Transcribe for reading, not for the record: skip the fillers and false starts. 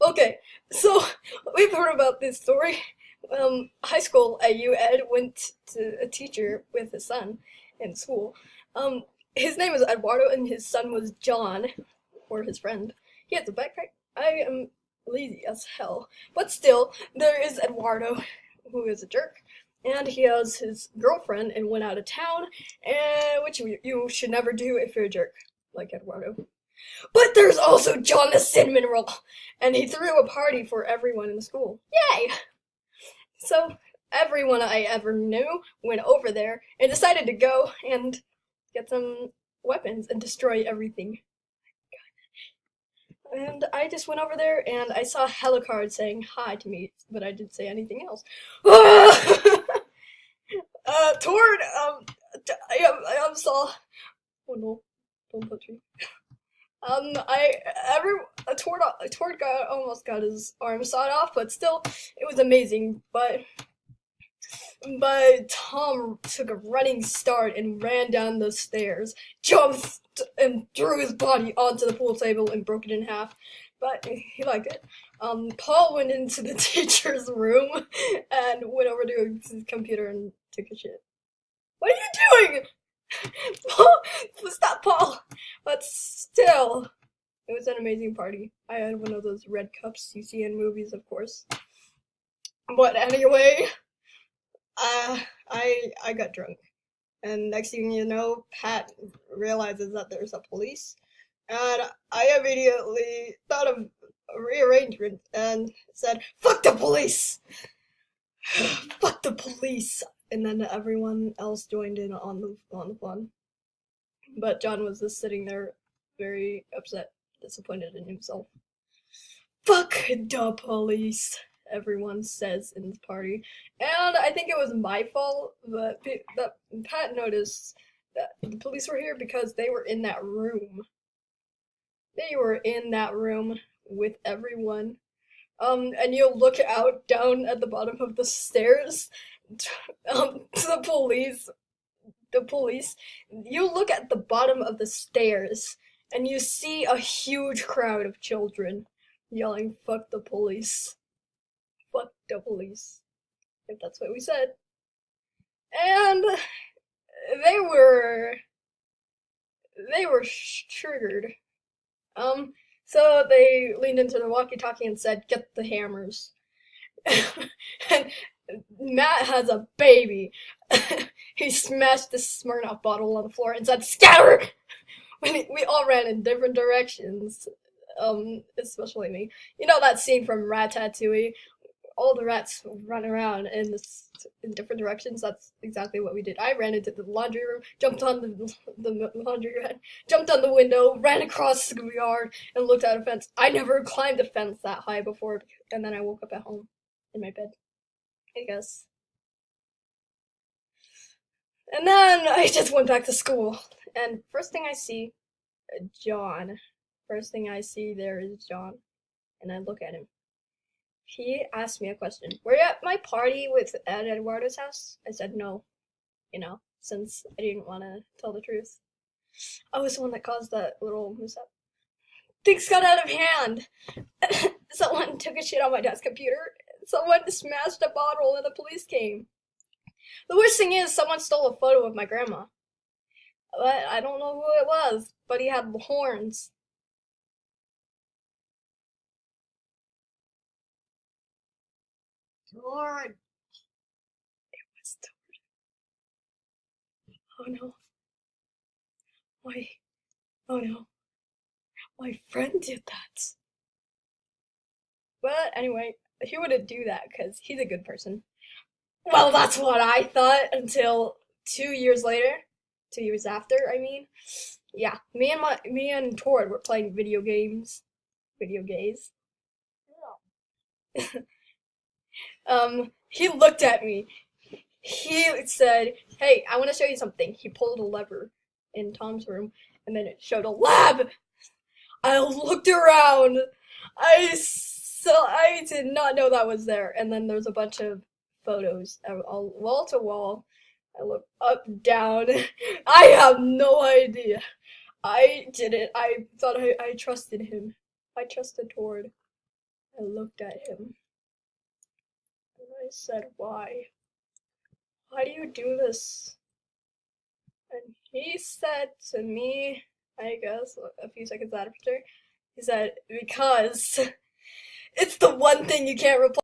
Okay, so we've heard about this story. High school at UEd went to a teacher with his son in school. Um, his name was Eduardo and his son was John, or his friend. He has a backpack. I am lazy as hell. But still, there is Eduardo, who is a jerk, and he has his girlfriend and went out of town, and which you should never do if you're a jerk, like Eduardo. But there's also John the Cinnamon Roll, and he threw a party for everyone in the school. Yay! So everyone I ever knew went over there and decided to go and get some weapons and destroy everything. And I just went over there and I saw Helicard saying hi to me, but I didn't say anything else. Toward, I saw. Oh no, don't touch me. Toward almost got his arm sawed off, but still, it was amazing. But Tom took a running start and ran down the stairs, jumped and threw his body onto the pool table and broke it in half. But he liked it. Paul went into the teacher's room and went over to his computer and took a shit. What are you doing? Paul, stop, Paul. But still, it was an amazing party. I had one of those red cups you see in movies, of course. But anyway, I got drunk, and next thing you know, Pat realizes that there's a police, and I immediately thought of a rearrangement and said, "Fuck the police! Fuck the police!" And then everyone else joined in on the fun. But John was just sitting there, very upset, disappointed in himself. Fuck the police, everyone says in the party. And I think it was my fault that Pat noticed that the police were here because they were in that room. They were in that room with everyone. And you'll look out down at the bottom of the stairs to the police. The police. You look at the bottom of the stairs and you see a huge crowd of children yelling, "Fuck the police. Fuck the police." If that's what we said. And they were triggered. So they leaned into the walkie-talkie and said, "Get the hammers." And Matt has a baby. He smashed the Smirnoff bottle on the floor and said, "Scatter!" We all ran in different directions. Especially me. You know that scene from Ratatouille? All the rats run around in different directions. That's exactly what we did. I ran into the laundry room, jumped on the laundry ran, jumped on the window, ran across the yard, and looked at a fence. I never climbed a fence that high before, and then I woke up at home in my bed, I guess. And then I just went back to school, and first thing I see, John. First thing I see there is John, and I look at him. He asked me a question. "Were you at my party at Eduardo's house?" I said no, since I didn't want to tell the truth. I was the one that caused that little mishap. Things got out of hand. Someone took a shit on my dad's computer. Someone smashed a bottle and the police came. The worst thing is, someone stole a photo of my grandma. But I don't know who it was, but he had horns. Lord. It was Oh no. My, oh no. My friend did that. But anyway, he wouldn't do that because he's a good person. Well, that's what I thought until 2 years later. 2 years after, I mean. Yeah, me and Tord were playing video games. Video games. He looked at me. He said, "Hey, I want to show you something." He pulled a lever in Tom's room, and then it showed a lab. I looked around. I did not know that was there. And then there's a bunch of photos, all wall to wall. I look up, down. I have no idea. I didn't. I thought I trusted him. I trusted Tord. I looked at him and I said, "Why? Why do you do this?" And he said to me, I guess a few seconds after, he said, "Because it's the one thing you can't replace."